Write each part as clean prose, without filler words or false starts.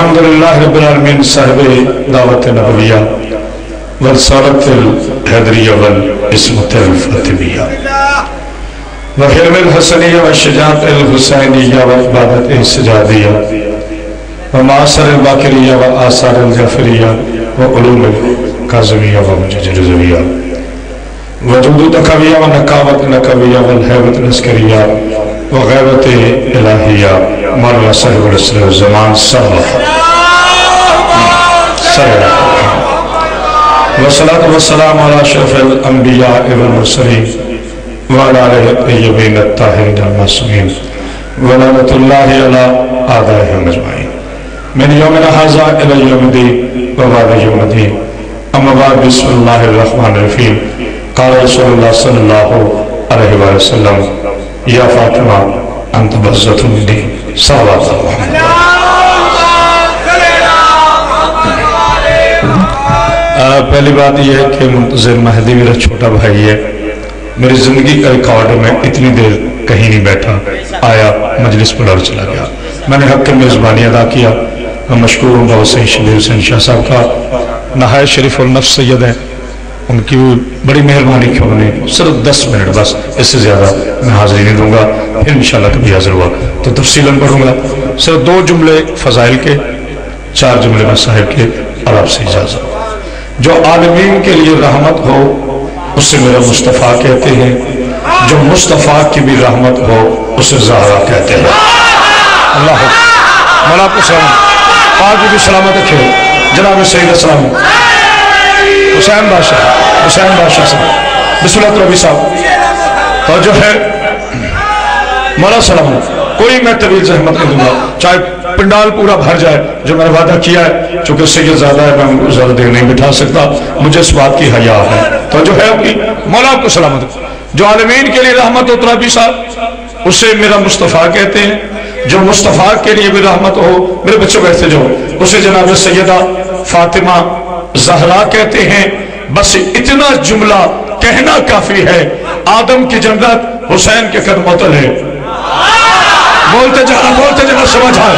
अल्हम्दुलिल्लाह रब्बिल आलमीन साहिब दावत नबविया वरसालत हैदरिया वल इस्मत फातिमिया व हिल्म हसनिया व शजाअत हुसैनिया व इबादत सजादिया व मासर बाकिरिया व आसार जफरिया व उलूम काज़मिया व मुजज़्ज़रिया वजूद तकविया व नकावत नकविया व हैबत नस्करिया व गैरत इलाहिया मौलाना साहिब रसूल ज़मान वस्सलातु वस्सलामु अला अशरफिल अंबिया वल मुरसलीन व अला आलिहि तय्यबीन अत्ताहिरीन अल-मासूमीन व लअनतुल्लाहि अला आदाइहिम अजमाइन मिन यौमिना हाज़ा इला यौमिद्दीन व बअद यौमिद्दीन अम्मा बअद बिस्मिल्लाहिर रहमानिर रहीम क़ाल रसूलुल्लाह सल्लल्लाहु अलैहि वसल्लम या फातिमा अंत बज़्ज़तुन मिन्नी सल्लल्लाहु अलैहि पहली बात यह है कि मुंतज़िर महदी मेरा छोटा भाई है। मेरी ज़िंदगी का रिकॉर्ड है, मैं इतनी देर कहीं नहीं बैठा, आया मजलिस पर और चला गया। मैंने हक़ की मेज़बानी अदा किया। मैं मशकूर हूँ हुसैन शबीर हुसैन शाह साहब का, नहायत शरीफ और नफ्स सैयद है, उनकी बड़ी मेहरबानी की उन्होंने सिर्फ 10 मिनट बस, इससे ज़्यादा मैं हाज़िरी नहीं दूँगा। फिर इंशाअल्लाह कभी हाज़िर हुआ तो तफसीलन पढ़ूँगा। सिर्फ 2 जुमले फ़ज़ाइल के, 4 जुमले मैं साहिब के और आपसे इजाज़त। जो आलमीन के लिए रहमत हो उसे मेरा मुस्तफ़ा कहते हैं, जो मुस्तफ़ा की भी रहमत हो उसे ज़हरा कहते हैं। अल्लाह मौला आपको सलाम पाक भी सलामत रखे। जनाब सईद सलाम हुसैन बादशाह साहब बिस्मिल्लाह रबी साहब तो जो है मौला सलाम, कोई मैं तवील ज़हमत नहीं दूंगा, चाहे पंडाल पूरा भर जाए, जो मैंने वादा किया है। चूंकि सैयद ज़्यादा है, मैं ज़्यादा देर नहीं बिठा सकता, मुझे इस बात की हया है। तो जो है अपनी मौला आपको सलामत, जो आलमीन के लिए रहमत हो तराबी साहब उसे मेरा मुस्तफ़ा कहते हैं, जो मुस्तफ़ा के लिए भी रहमत हो, मेरे बच्चों बैठते जाओ, उसे जनाब सैयदा फातिमा ज़हरा कहते हैं। बस इतना जुमला कहना काफी है। आदम की जन्नत हुसैन के कदमों तले, बोलते जाना समझ आए।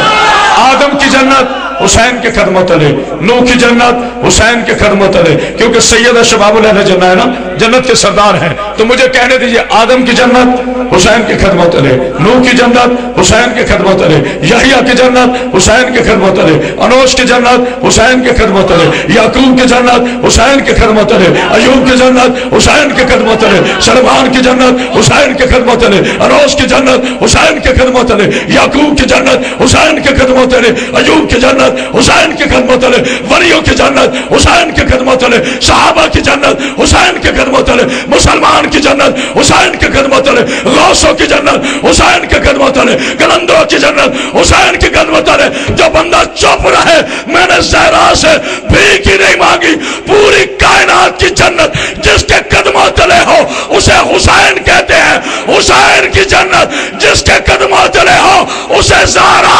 आदम की जन्नत हुसैन के कदमों तले, नूह की जन्नत हुसैन के कदमों तले, क्योंकि सैयद शबाबुल अहल जन्नत है ना, जन्नत के सरदार हैं। तो मुझे कहने दीजिए, आदम की जन्नत हुसैन के कदमों तले, नूह की जन्नत हुसैन के कदमों तले, यहया की जन्नत हुसैन के कदमों तले, अनोश की जन्नत हुसैन के कदमों तले, याकूब की जन्नत हुसैन के कदमों तले, अयूब की जन्नत हुसैन के कदमों तले, सलमान की जन्नत हुसैन के कदमों तले, अनोश की जन्नत हुसैन के कदमों तले, याकूब की जन्नत हुसैन के कदमों तले, अयूब की जन्नत हुसैन के कदमों तले, वलियों की जन्नत हुसैन के कदमों तले, सहाबा की जन्नत हुसैन के कदमों तले, मुसलमान की जन्नत हुसैन के कदमों तले, गौसों की जन्नत हुसैन के कदमों तले, कलंदरों की जन्नत हुसैन के कदमों तले। जो बंदा चुप रहे, मैंने ज़हरा से भीख ही नहीं मांगी, पूरी कायनात की जन्नत जिसके कदमों तले हो उसे हुसैन कहते हैं। हुसैन की जन्नत जिसके कदमों तले हो उसे ज़हरा।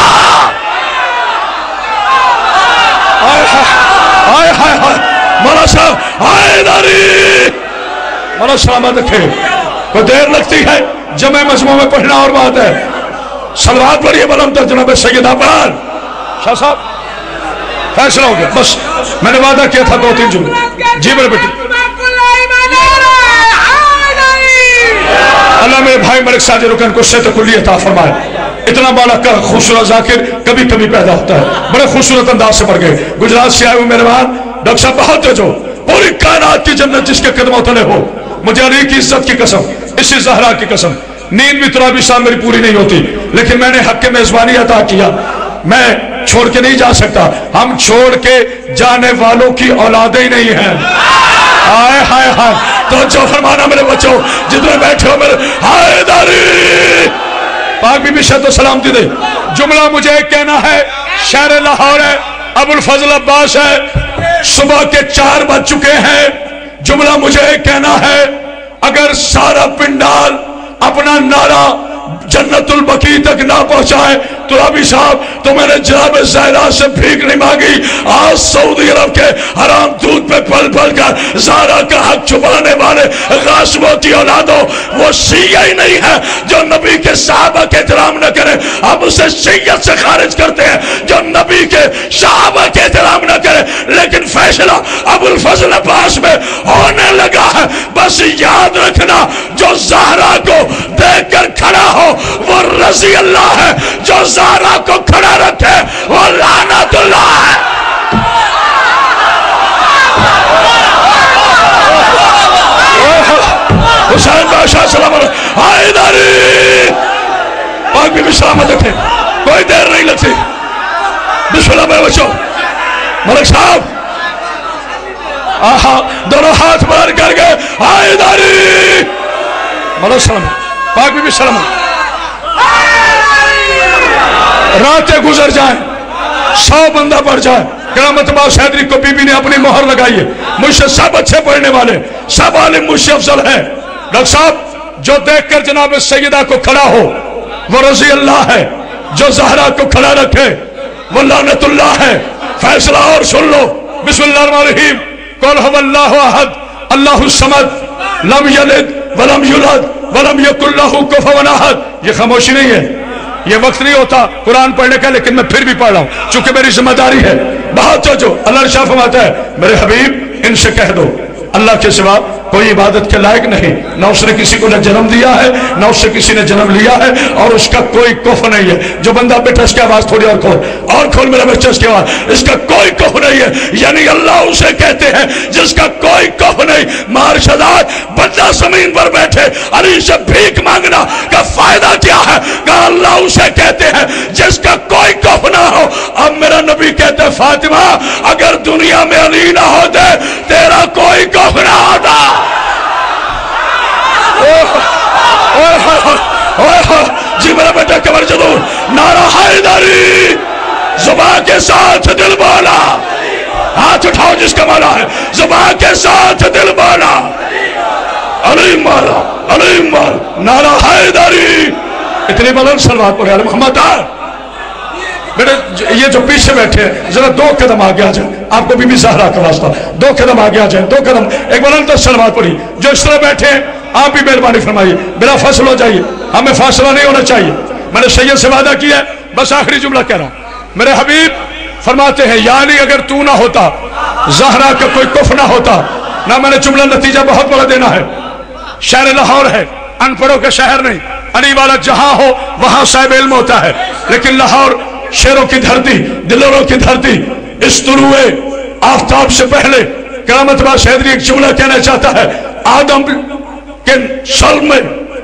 हाय हाय हाय मौला साहब, हाय दारी मौला सलामत रखे। कोई देर लगती है, जमे मजमू में पढ़ना और बात है। सलवात पढ़िए बलम तक जनाब सैयद पर शाह साहब, फैसला हो गया। बस मैंने वादा किया था 2-3 जुमले। जी मेरे बेटे, अल्लाह मेरे भाई मलिक साजिद रुकन को सेहत कुल्ली अता फरमाए। इतना बड़ा का खूबसूरत जाकिर कभी कभी पैदा होता है, बड़े खूबसूरत अंदाज से पढ़ गए। गुजरात से आए हुए मेहमान डॉक्टर साहब बहुत तेज हो, पूरी कायनात की जन्नत जिसके कदमों तले हो। मुझे अली की इज्जत की कसम, इसी ज़हरा की कसम, नींद भी तराबी साहब मेरी पूरी नहीं होती, लेकिन मैंने हक के मेजबानी अता किया। मैं छोड़ के नहीं जा सकता, हम छोड़ के जाने वालों की औलादे ही नहीं है। हाय हाय हाय, तो जो फरमाना मेरे बच्चों जितने बैठे हो मेरे, हाय दारी पाक बीबी शहद सलाम दे। जुमला मुझे कहना है, शहर लाहौर है, अबुल फजल अब्बास है, सुबह के 4 बज चुके हैं। जुमला मुझे कहना है, अगर सारा पिंडाल अपना नारा जन्नतुल बकी तक ना पहुंचाए तो अभी साहब तो मैंने जनाब ज़हरा से भीख नहीं मांगी। आज सऊदी अरब के हराम दूध पे पल पल कर ज़हरा का हक छुपाने वाले गासिबों की औलादों, वो शिया ही नहीं है जो नबी के सहाबा के एहतराम न करे, हम उसे शियत से खारिज करते हैं। जो नबी के सहाबा के एहतराम न करे, लेकिन फैसला अबुल फजल अब्बास में होने लगा है। बस याद रखना, जो ज़हरा को देखकर खड़ा हो वो रज़ी अल्लाह है, जो ज़हरा को खड़ा रखे वो लानतुल्लाह है। हुसैन बादशाह सलाम हैदरी पाक भी सलामत रखे, कोई देर नहीं लगती। बिस्मिल्लाह मेरे बच्चों, मलिक साहब आहा दोनों हाथ मार कर गए हैदरी, मलिक सलाम पाक भी सलामत। रातें गुजर जाए, 100 बंदा बढ़ जाए, क़यामत अब्बास हैदरी को बीबी ने अपनी मोहर लगाई है, मुझसे सब अच्छे पढ़ने वाले, सब आलिम मुझसे अफजल है। डॉक्टर साहब, जो देखकर जनाब सैयदा को खड़ा हो वो रज़ी अल्लाह है, जो ज़हरा को खड़ा रखे वो लानतुल्लाह है। फैसला और सुन लो, बिस्मिल्लाहिर्रहमानिर्रहीम, कुल हुवल्लाहु अहद अल्लाहुस समद लम यलिद वलम यूलद वलम यकुल लहू कुफुवन अहद। ये खामोशी नहीं है, ये वक्त नहीं होता कुरान पढ़ने का, लेकिन मैं फिर भी पढ़ रहा हूं चूंकि मेरी जिम्मेदारी है। बहुत जो अल्लाह शाह फरमाता है, मेरे हबीब इनसे कह दो अल्लाह के सिवा कोई इबादत के लायक नहीं, न उसने किसी को न जन्म दिया है न उससे किसी ने जन्म लिया है, और उसका कोई कुफ नहीं है। जो बंदा बेटा इसकी आवाज थोड़ी और खोल मेरा बच्चा इसकी आवाज, इसका कोई कुफ नहीं है, यानी अल्लाह उसे कहते हैं जिसका कोई कुफ नहीं। मार्शदात बंदा जमीन पर बैठे अली से भीख मांगना का फायदा क्या है? का अल्लाह उसे कहते हैं जिसका कोई कुफ ना हो। अब मेरा नबी कहते हैं फातिमा, अगर दुनिया में अली ना होते तेरा कोई कुफ ना होता। जी मेरा बेटा कमर जरूर नारा हैदरी, जुबान के साथ दिल बोला, हाथ उठाओ जिसका माला है, जुबान के साथ दिल बोला, अली माला अली माल नारा हैदरी। इतनी बुलंद सलवात पढ़े मोहम्मद। बेटे ये जो पीछे बैठे हैं जरा 2 कदम आगे आ जाए, आपको बीबी ज़हरा का वास्ता 2 कदम आगे आ जाए, 2 कदम, एक बुलंद सलवात पढ़ी। जो इस तरह बैठे हैं आप भी मेहरबानी फरमाइए, बिना फासला हो जाइए, हमें फासला नहीं होना चाहिए। मैंने सैयद से वादा किया है, बस आखिरी जुमला कह रहा हूं। मेरे हबीब फरमाते हैं, यानी अगर तू ना होता, ज़हरा का कोई कुफ ना होता ना। मैंने जुमला नतीजा बहुत बड़ा देना है। शहर लाहौर है, अनपढ़ों का शहर नहीं, अली वाला जहां हो वहां साहिब इल्म होता है, लेकिन लाहौर शेरों की धरती, दिलों की धरती। इस तुलुए आफ्ताब से पहले क़यामत अब्बास हैदरी एक जुमला कहना चाहता है, आदम के सल में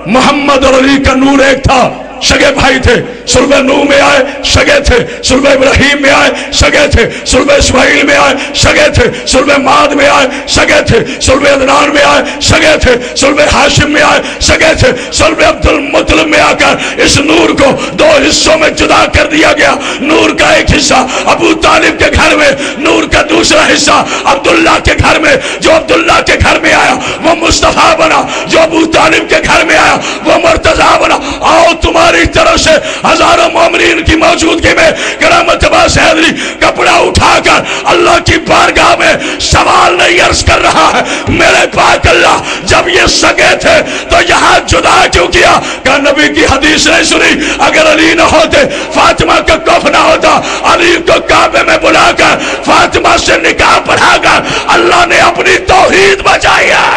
मोहम्मद और अली का नूर एक था, सगे भाई थे। सुलबे नूह में आए सगे थे, सुलबे इब्राहिम में आए सगे थे, सुलबे इस्माइल में आए सगे थे, सुलबे माद में आए सगे थे, सुलबे अदनान में आए सगे थे, सुलबे हाशिम में आए सगे थे, सुलबे अब्दुल मुत्तलिब में आकर इस नूर को 2 हिस्सों में जुदा कर दिया गया। नूर का एक हिस्सा अबू तालिब के घर में, नूर का दूसरा हिस्सा अब्दुल्ला के घर में। जो अब्दुल्ला के घर में आया वो मुस्तफा बना, जो अबू तालिब के घर में आया वो मुर्तजा बना। आओ तुम्हारी तरफ से हजारों मोमिनीन की मौजूदगी में क़यामत अब्बास हैदरी कपड़ा उठाकर अल्लाह की बारगाह में सवाल नहीं अर्ज कर रहा है, मेरे पाक अल्लाह जब ये सगे थे तो यहाँ जुदा क्यों किया? का नबी की हदीस नहीं सुनी? अगर अली न होते, फातिमा का कुफ ना होता, अली को काबे में बुलाकर फातिमा से निकाह पढ़ाकर अल्लाह ने अपनी तौहीद बचाई है।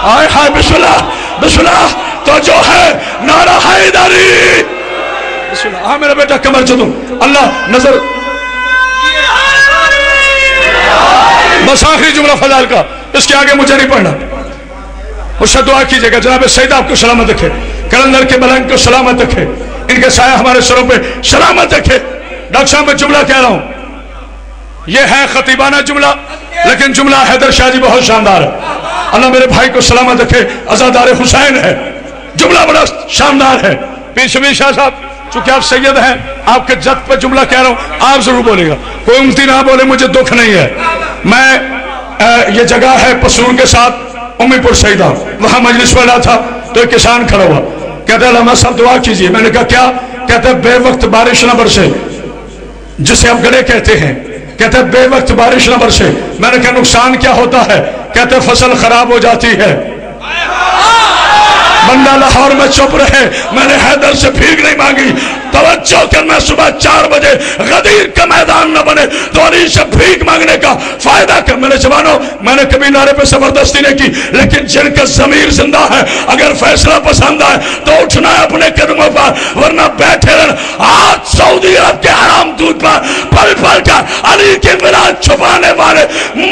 आए हाय बिस्मिल्लाह बिस्मिल्लाह, तो जो है नारा हैदरी। हाँ मेरा बेटा कमर चलो, अल्लाह नजर। बस आखिरी जुमला फजाल का, इसके आगे मुझे नहीं पढ़ना। मुझसे दुआ कीजिएगा जनाब सईद आपको सलामत रखे, कलंदर के मलंग को सलामत रखे, इनके साया हमारे सरों पे सलामत रखे। डॉक्टर साहब मैं जुमला कह रहा हूं, यह है खतीबाना जुमला, लेकिन जुमला हैदर शाह जी बहुत शानदार है। अल्लाह मेरे भाई को सलामत रखे, अज़ादार हुसैन है, जुमला बड़ा शानदार है। पीर शबीर शाह साहब चूंकि आप सैयद हैं, आपके जद पर जुमला कह रहा हूं, आप जरूर बोलेगा, कोई उम्ती ना बोले, मुझे दुख नहीं है। मैं ये जगह है पसूर के साथ उम्मीपुर सईदा, वहां मजलिस वाला था तो एक किसान खड़ा हुआ, कहता है साहब दुआ कीजिए। मैंने कहा क्या? कहता है बेवक्त बारिश न बरसे, जिसे आप गड़े कहते हैं, कहते हैं बेवक्त बारिश न बरसे। मैंने कहा नुकसान क्या होता है? कहते फसल खराब हो जाती है। बंदा लाहौर में चुप रहे, मैंने हैदर से भीख नहीं मांगी। तवज्जो करना, सुबह 4 बजे गदीर का मैदान न बने तो अली से भीख मांगने का फायदा क्या। मेरे जवानों, मैंने कभी नारे पे जबरदस्ती नहीं की, लेकिन जिनका ज़मीर जिंदा है, अगर फैसला पसंद आए तो उठना है अपने कदमों पर, वरना बैठे रहना। आज सऊदी अरब के हराम दूध पर पल पल कर अली के मिलाद छुपाने वाले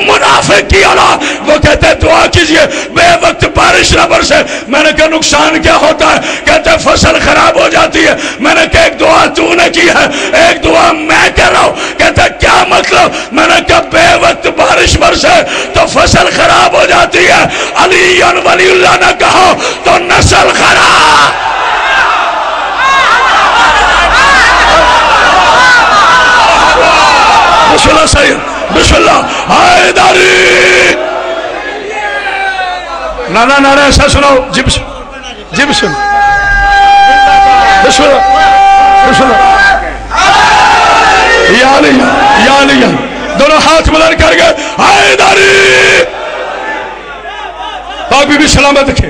मुनाफिक की औलाद, वो कहते हैं दुआ कीजिए बेवक्त बारिश न बरसे। मैंने कहा नुकसान क्या होता है, कहते फसल खराब हो जाती है। मैंने कहा एक दुआ तूने की है, एक दुआ मैं कर रहा हूं। कहते क्या मतलब, मैंने कहा बेवक्त बारिश बरसे तो फसल खराब हो जाती है, अली वलीउल्लाह ने कहा तो नस्ल खराब। बिस्मिल्लाह सैयद, बिस्मिल्लाह हैदरी। नाना नाना ऐसा सुनाओ, जिब जिब सुन, बिस्मिल्लाह बिस्मिल्लाह, या अली, दोनों हाथ बुलंद कर गए, हैदरी। पाक बीबी सलामत रखे।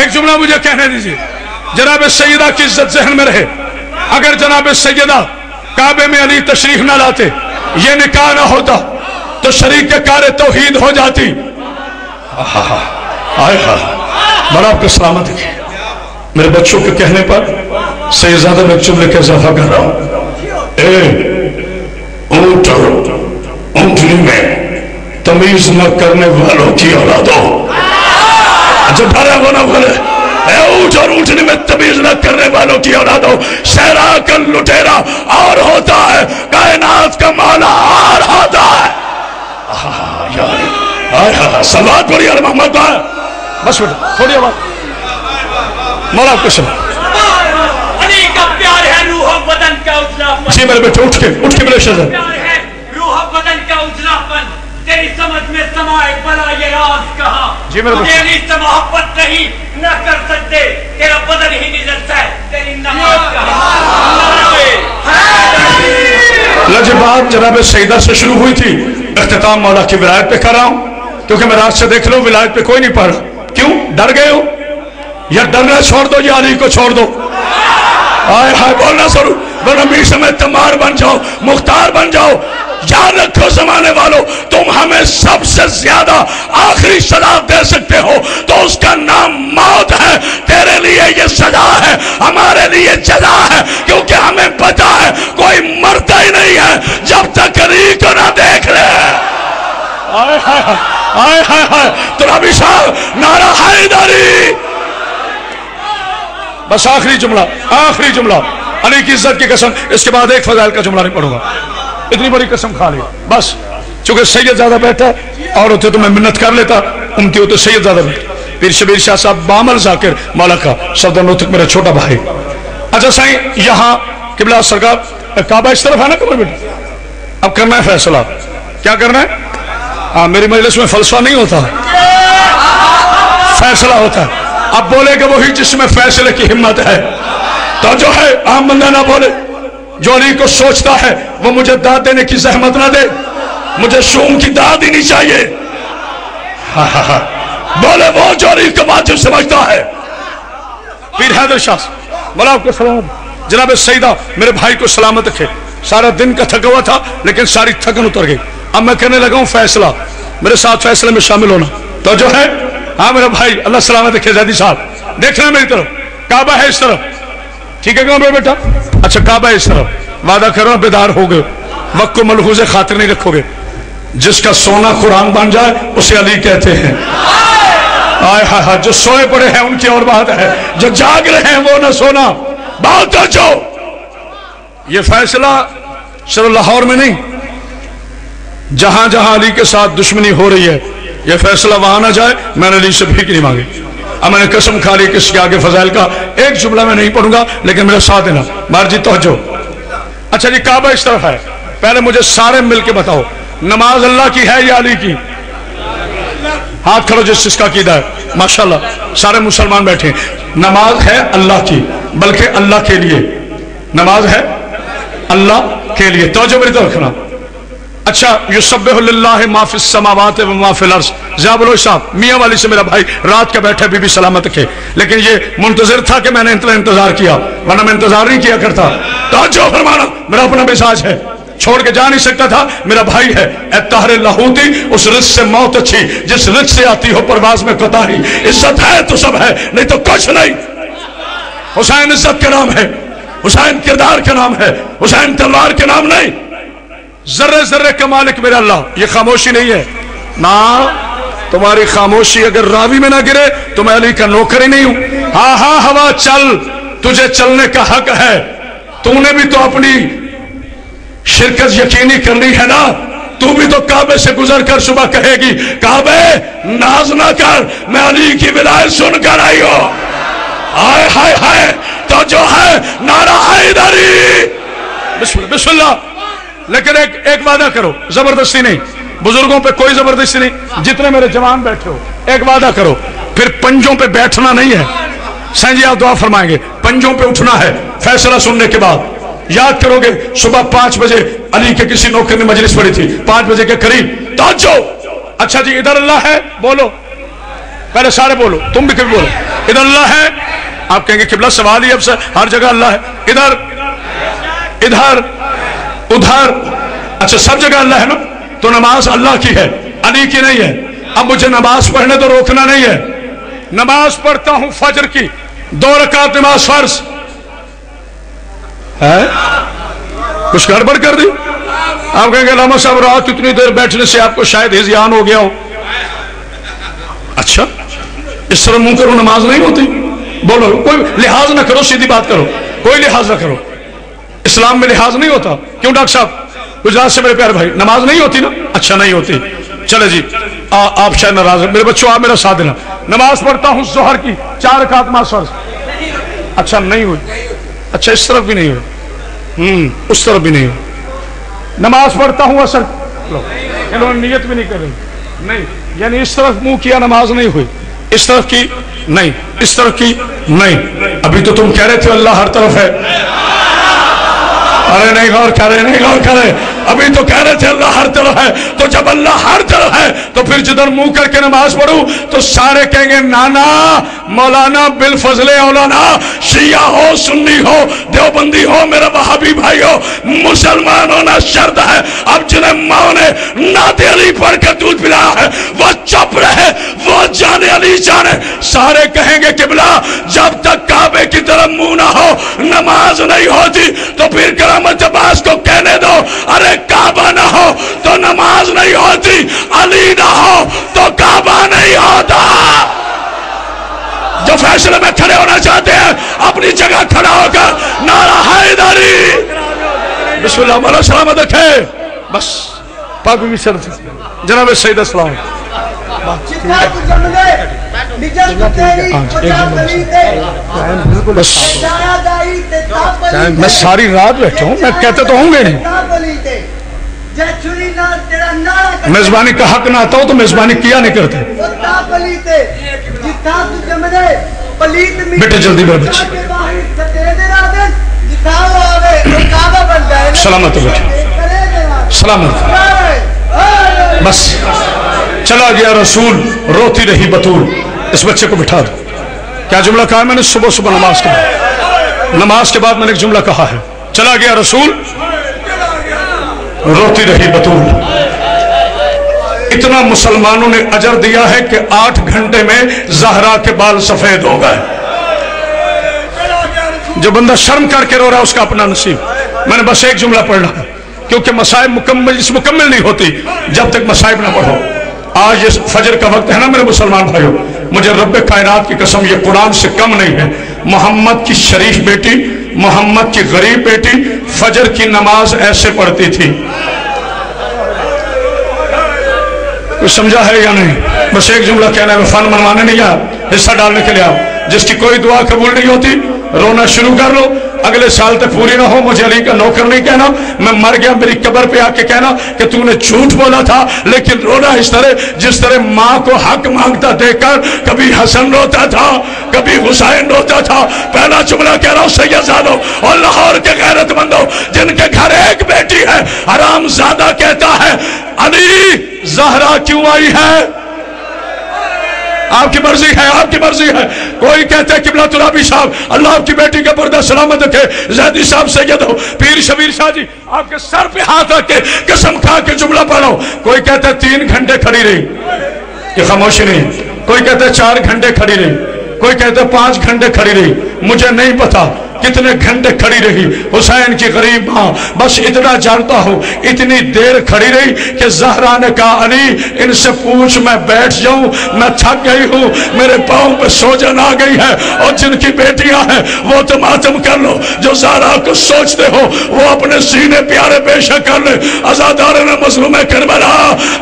एक जुमला मुझे कहने दीजिए, जनाब सैयदा की इज्जत जहन में रहे। अगर जनाब सैयदा काबे में अली तशरीफ ना लाते, ये निकाह ना होता, तो शरीक कार तौहीद हो जाती। बड़ा आपको सलामत रखे। मेरे बच्चों के कहने पर सैयदा में जुमले का इजाफा कर रहा हूं। ऊंटनी में तमीज न करने वालों की औलादों, जब भरा वो ना बोले, ऊंट और ऊंटनी में तमीज न करने वालों की औलादों, शहरा का लुटेरा और होता है, कायनात का मौला और होता है। सलात पढ़ी यार मोहम्मद भाई, बस बेटा थोड़ी आवाज। मौला आपको सुनो, अली का प्यार है रूह बदन का उजलापन। जी मेरे बेटे उठ के मेरे शहज़ादे, प्यार है रूह बदन का उजलापन। तेरी समझ में समाए बला ये राज कहा। जी मेरे बेटे, तेरी से मोहब्बत नहीं न कर सकते, तेरा बदन ही नहीं जलता है, तेरी नमाज कहा। लजबात जनाब सईदा से शुरू हुई थी, इख्तिताम मौला की विलायत पे कर रहा हूं, क्योंकि मैं रात से देख लो विलायत पे कोई नहीं पढ़। क्यों डर गए हो, या डरना छोड़ दो या अली को छोड़ दो। हाय हाय बोलना जरूर, वरना मीर में तमार बन जाओ, मुख्तार बन जाओ। याद रखो जमाने वालों, तुम हमें सबसे ज्यादा आखिरी सजा दे सकते हो तो उसका नाम मौत है। तेरे लिए ये सजा है, हमारे लिए जजा है, क्योंकि हमें पता है कोई मरता ही नहीं है जब तक अली को ना देख ले। हाय हाय हाय हाय हाय, तो रबी साहब नारा हैदरी। बस आखिरी जुमला, अली की इज्जत की कसम। इसके बाद एक फजाइल का जुमला नहीं पढ़ूंगा, इतनी बड़ी कसम खा ली बस। चूंकि सैयद ज्यादा बैठा है और होते तो मैं मिन्नत कर लेता, उनकी होते सैयद ज्यादा बैठा। पीर शबीर शाह साहब बामल जाकिर मौला का सफदर नोतक मेरा छोटा भाई। अच्छा साईं, यहाँ किबला सरकार काबा इस तरफ है ना कमर बेटा, अब करना है फैसला। क्या करना है? हाँ, मेरी मजलिस में फलसफा नहीं होता, फैसला होता है। अब बोलेगा वही जिसमें फैसले की हिम्मत है। तो जो है आम बंदा ना बोले, जो अली को सोचता है वो मुझे दाद देने की जहमत ना दे, मुझे शूम की दाद ही नहीं चाहिए। बोले वो जो अली को वाजिब समझता है। पीर हैदर शाह बोला आपको सलामत। जनाब सईदा मेरे भाई को सलामत रखे। सारा दिन का थका हुआ था, लेकिन सारी थकन उतर गई। अब मैं करने लगा हूं फैसला, मेरे साथ फैसले में शामिल होना। तो जो है, हाँ मेरा भाई अल्लाह सलामत रखे। जैदी साहब देखना मेरी तरफ, काबा है इस तरफ, ठीक है मेरा बेटा? अच्छा काबा है इस तरफ, वादा करो बेदार हो गए, वक्त को मलहूज़े खातिर नहीं रखोगे। जिसका सोना कुरान बन जाए उसे अली कहते हैं। आय हाय हाय, जो सोए पड़े हैं उनकी और बात है, जो जाग रहे हैं वो ना सोना। बात जो ये फैसला सिर्फ लाहौर में नहीं, जहां जहां अली के साथ दुश्मनी हो रही है, यह फैसला वहां ना जाए। मैंने अली से भीख नहीं मांगी। अब मैंने कसम खा ली किसके आगे फजाइल का एक जुमला मैं नहीं पढ़ूंगा, लेकिन मेरा साथ देना। मारजी तवज्जो। अच्छा जी, काबा इस तरफ है। पहले मुझे सारे मिलके बताओ, नमाज अल्लाह की है या अली की? हाथ खड़ो जिसका कीदा है। माशाल्लाह सारे मुसलमान बैठे। नमाज है अल्लाह की, बल्कि अल्लाह के लिए। नमाज है अल्लाह के लिए। तवज्जो मेरी तरफ रखना। अच्छा, युसब्बिहु लिल्लाहि मा फिस समावाति व मा फिल अर्ज़। ज़ाबुल साहब मियाँ वाली से मेरा भाई रात का बैठे बीबी सलामत के, लेकिन ये मुंतजिर था कि मैंने इतना इंतजार किया, वरना मैं इंतजार नहीं किया करता। तो जो फरमाना मेरा अपना मिजाज है, छोड़ के जा नहीं सकता था, मेरा भाई है। ए ताहरे लहूती, उस रिज़्क़ से मौत अच्छी जिस रिज़्क़ से आती हो परवाज़ में कोताही। इज्जत है तो सब है, नहीं तो कुछ नहीं। हुसैन इज्जत के नाम है, हुसैन किरदार के नाम है, हुसैन तलवार के नाम नहीं। जर्रे जर्रे का मालिक मेरा अल्लाह। ये खामोशी नहीं है ना, तुम्हारी खामोशी अगर रावी में ना गिरे तो मैं अली का नौकर ही नहीं हूं। हाँ हाँ हवा चल, तुझे चलने का हक है, तूने भी तो अपनी शिरकत यकीनी करनी है ना। तू भी तो काबे से गुजर कर सुबह कहेगी, काबे नाज ना कर, मैं अली की विलायत सुनकर आई हो। हाय हाय हाय, तो जो है नारा हैदरी। बिस्मिल्लाह। लेकिन एक वादा करो, जबरदस्ती नहीं, बुजुर्गों पे कोई जबरदस्ती नहीं। जितने मेरे जवान बैठे हो, एक वादा करो, फिर पंजों पे बैठना नहीं है। साईं जी आप दुआ फरमाएंगे, पंजों पे उठना है फैसला सुनने के बाद। याद करोगे सुबह 5 बजे अली के किसी नौकर ने मजलिस पढ़ी थी, 5 बजे के करीब। तवज्जो। अच्छा जी, इधर अल्लाह है, बोलो पहले सारे बोलो, तुम भी कभी बोलो इधर अल्लाह है। आप कहेंगे किबला सवाल ही अब से हर जगह अल्लाह है। इधर, इधर, उधर, अच्छा सब जगह अल्लाह है ना। तो नमाज अल्लाह की है, अली की नहीं है। अब मुझे नमाज पढ़ने तो रोकना नहीं है। नमाज पढ़ता हूं फजर की 2 रकात नमाज फर्ज है। कुछ गड़बड़ कर दी। आप कहेंगे लामा साहब रात इतनी देर बैठने से आपको शायद हिज़यान हो गया हो। अच्छा, इस तरह मुंह करो, नमाज नहीं होती। बोलो, कोई लिहाज ना करो, सीधी बात करो, कोई लिहाज ना करो। इस्लाम में लिहाज नहीं होता। क्यों डॉक्टर साहब? गुजरात से मेरे प्यारे भाई, नमाज नहीं होती ना? अच्छा नहीं होती। चले जी, आप शायद नाराज हैं। मेरे बच्चों आप मेरा साथ देना। नमाज पढ़ता हूं जोहर की 4 रकात नमाज फर्ज। अच्छा नहीं हुई। अच्छा इस तरफ भी नहीं हुई, उस तरफ भी नहीं हुई। नमाज पढ़ता हूं असर, इन्होंने नियत भी नहीं कर रही, नहीं, यानी इस तरफ मुंह किया नमाज नहीं हुई, इस तरफ की नहीं, इस तरफ की नहीं। अभी तो तुम कह रहे थे अल्लाह हर तरफ है। अरे नहीं गौर करे, नहीं गौर करे। अभी तो कह रहे थे अल्लाह हर तरफ है। तो जब अल्लाह हर तरफ है तो फिर जिधर मुंह करके नमाज पढ़ूं तो सारे कहेंगे नाना मौलाना बिल फजले औलाना, शिया हो सुन्नी हो देवबंदी हो मेरा वहाबी भाई हो, मुसलमान होना शर्त है। अब जिन्हें माँ ने नाते अली पढ़ कर दूध पिलाया है वो चुप रहे, वो जाने अली जाने। सारे कहेंगे किबला जब तक काबे की तरफ मुंह ना हो नमाज नहीं होती। तो फिर करामत अब्बास को कहने दो, अरे काबा ना हो तो नमाज नहीं होती, अली ना हो तो काबा नहीं होता। जो फैसले में खड़े होना चाहते हैं अपनी जगह खड़ा होकर नारा हैदरी। बिस्मिल्लाह मौला सलामत रखे। बस पाक भी सर जनाब सईद अस्सलाम। मैं सारी रात बैठा हूँ, मैं कहते तो होंगे नहीं। मेजबानी का हक ना आता हो तो मेजबानी किया नहीं करते। बेटे जल्दी मेरे बच्चे सलामत बेटे सलामत। बस चला गया रसूल, रोती रही बतूल। इस बच्चे को बिठा दो। क्या जुमला कहा मैंने सुबह सुबह नमाज के बाद मैंने एक जुमला कहा है, चला गया रसूल रोती रही बतूल। इतना मुसलमानों ने अजर दिया है कि 8 घंटे में ज़हरा के बाल सफेद हो गए। जो बंदा शर्म करके रो रहा है उसका अपना नसीब। मैंने बस एक जुमला पढ़ना है क्योंकि मसाइब मुकम्मल नहीं होती जब तक मसाइब ना पढ़ो। आज इस फजर का वक्त है ना मेरे मुसलमान भाइयों, मुझे रब्बे कायनात की कसम ये कुरान से कम नहीं है। मोहम्मद की शरीफ बेटी, मोहम्मद की गरीब बेटी फजर की नमाज ऐसे पढ़ती थी। कुछ समझा है या नहीं? बस एक जुमला कहना है, फन मनवाने नहीं आया, हिस्सा डालने के लिए आओ। जिसकी कोई दुआ कबूल नहीं होती रोना शुरू कर लो। अगले साल तक पूरी ना हो मुझे अली का नौकर नहीं कहना, मैं मर गया मेरी कब्र पे आके कहना कि तूने झूठ बोला था। लेकिन रोना इस तरह जिस तरह माँ को हक मांगता देखकर कभी हसन रोता था, कभी हुसैन रोता था। पहला जुमला कह रहा हूं सैयद साहब और लाहौर के गैरतमंदों जिनके घर एक बेटी है है। हराम ज़ादा कहता है अली ज़हरा क्यों आई है? आपकी मर्जी है, आपकी मर्जी है। कोई कहता है किबलातुल अबी साहब अल्लाह आपकी बेटी का पर्दा सलामत रखे, ज़ैदी साहब सैयद हो, पीर शबीर शाह जी आपके सर पे हाथ रख के कसम खा के जुमला पढ़ो। कोई कहता है 3 घंटे खड़ी रही, ये खामोशी नहीं। कोई कहता है 4 घंटे खड़ी रही, कोई कहता है 5 घंटे खड़ी रही। मुझे नहीं पता कितने घंटे खड़ी रही हुसैन की गरीब माँ, बस इतना जानता हूँ इतनी देर खड़ी रही कि ज़हरा ने कहा अली इनसे पूछ मैं बैठ जाऊं, मैं थक गई हूँ, मेरे पाँव पे सोजन आ गई है, और जिनकी बेटियां हैं वो तो मातम कर लो, जो ज़हरा को सोचते हो वो अपने सीने प्यारे बेशक कर ले। अज़ादार ने मज़लूम करबला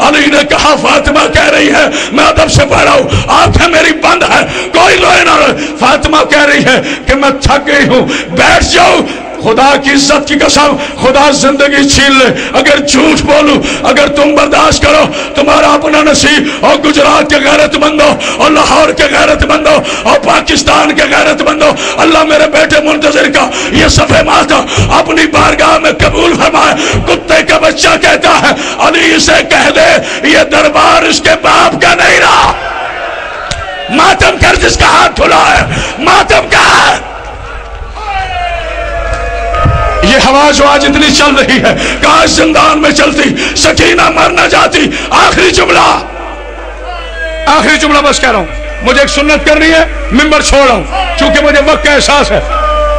अली ने कहा फातिमा कह रही है, मैं अदब से पढ़ रहा हूँ, आंखें मेरी बंद है, कोई लोए ना रोए। फातिमा कह रही है कि मैं थक गई हूँ, बैठ जाओ। खुदा की इज्जत की कसम, खुदा जिंदगी छीन ले अगर झूठ बोलूं, अगर तुम बर्दाश्त करो तुम्हारा अपना नसीब। और गुजरात के गैरतमंदो, और लाहौर के गैरतमंदो, और पाकिस्तान के गैरतमंदो, अल्लाह मेरे बेटे मुंतजिर का ये सफे माता अपनी बारगाह में कबूल फरमाए। कुत्ते का बच्चा कहता है अली से कह दे ये दरबार इसके बाप का नहीं रहा। मातम कर जिसका हाथ खुला है, मातम कर। ये हवा जो आज इतनी चल रही है काश जिंदान में चलती, सकीना मर न जाती। आखिरी जुमला बस कह रहा हूं, मुझे एक सुन्नत करनी है, मिंबर छोड़ रहा हूं क्योंकि मुझे वक्त का एहसास है।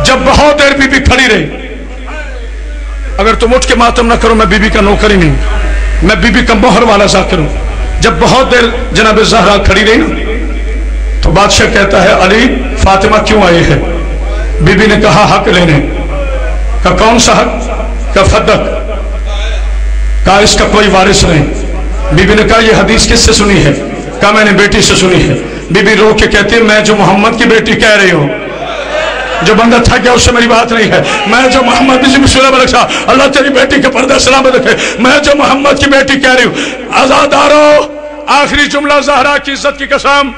जब बहुत देर बीबी खड़ी रही, अगर तुम उठ के मातम न करो मैं बीबी का नौकर ही नहीं, मैं बीबी का मोहर वाला जाकिर हूं। जब बहुत देर जनाब ज़हरा खड़ी रही ना, तो बादशाह कहता है अली फातिमा क्यों आई है? बीबी ने कहा हक लेने का। कौन सा हक? का फदक का, इसका कोई वारिस नहीं। बीबी ने कहा यह हदीस किससे सुनी है? कहा मैंने बेटी से सुनी है। बीबी रो के कहती है मैं जो मोहम्मद की बेटी कह रही हूं, जो बंदा था क्या उससे मेरी बात नहीं है, मैं जो मोहम्मद अल्लाह तेरी बेटी का पर्दा सलामत रखे, मैं जो मोहम्मद की बेटी कह रही हूं। आजादारो आखिरी जुमला ज़हरा की इज्जत की कसम,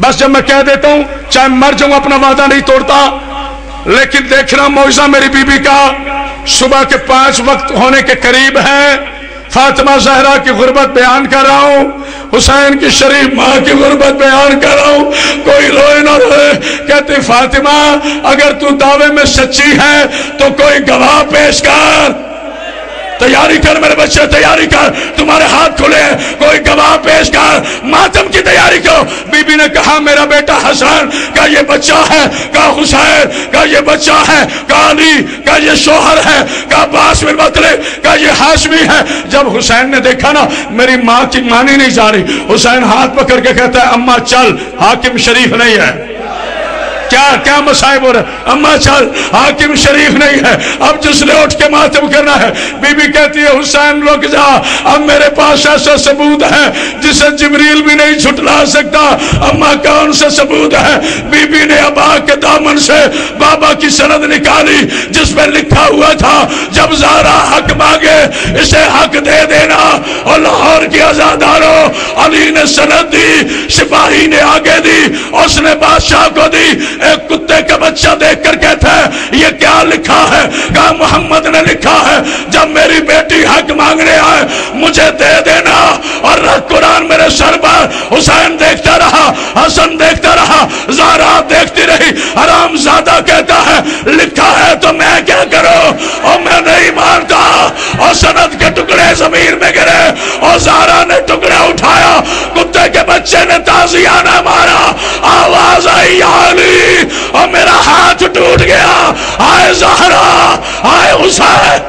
बस जब मैं कह देता हूं चाहे मर जाऊं अपना वादा नहीं तोड़ता, लेकिन देखना मौजा मेरी बीबी का सुबह के 5 वक्त होने के करीब है। फातिमा ज़हरा की गुर्बत बयान कर रहा हूं, हुसैन की शरीफ माँ की गुर्बत बयान कर रहा हूं। कोई रोए ना रोए। कहते फातिमा अगर तू दावे में सच्ची है तो कोई गवाह पेश कर। तैयारी कर मेरे बच्चे, तैयारी कर, तुम्हारे हाथ खुले हैं, कोई गवाह पेश कर, मातम की तैयारी करो। बीबी ने कहा मेरा बेटा हसन का ये बच्चा है, का हुसैन का ये बच्चा है, का अली का ये शोहर है, का अब्बास बिन मुत्तलिब का ये हाशमी है। जब हुसैन ने देखा ना मेरी माँ की मानी नहीं जा रही, हुसैन हाथ पकड़ के कहता है अम्मा चल, हाकिम शरीफ नहीं है। क्या मसाइब हो रहा है? अम्मा चल, हाकिम शरीफ नहीं है। अब जिसने उठ के मातम करना है। बीबी कहती है हुसैन रुक जा, अब मेरे पास ऐसा सबूत है जिसे जिब्रील भी नहीं छुटला सकता। अम्मा कौन सा सबूत है? बीबी ने अबा के दामन से बाबा की सनद निकाली जिसमें लिखा हुआ था जब ज़हरा हक मांगे इसे हक दे देना। और लाहौर की आजादारों अली ने सनद दी, सिपाही ने आगे दी, उसने बादशाह को दी। एक कुत्ते का बच्चा देखकर कहता है ये क्या लिखा है? कहा मोहम्मद ने लिखा है जब मेरी बेटी हक मांगने आए मुझे दे देना। और कुरान मेरे सर पर। हुसैन देखता रहा, हसन देखता रहा, ज़हरा देखती रही। हरामज़ादा कहता है लिखा है तो मैं क्या करूं? और मैं नहीं मानता। और सनद के टुकड़े जमीन में गिरे और ज़हरा ने टुकड़ा उठाया, कुत्ते के बच्चे ने ताज़ियाना मारा, आवाज आई अली, और मेरा हाथ टूट गया। आए ज़हरा, आए हुसैन।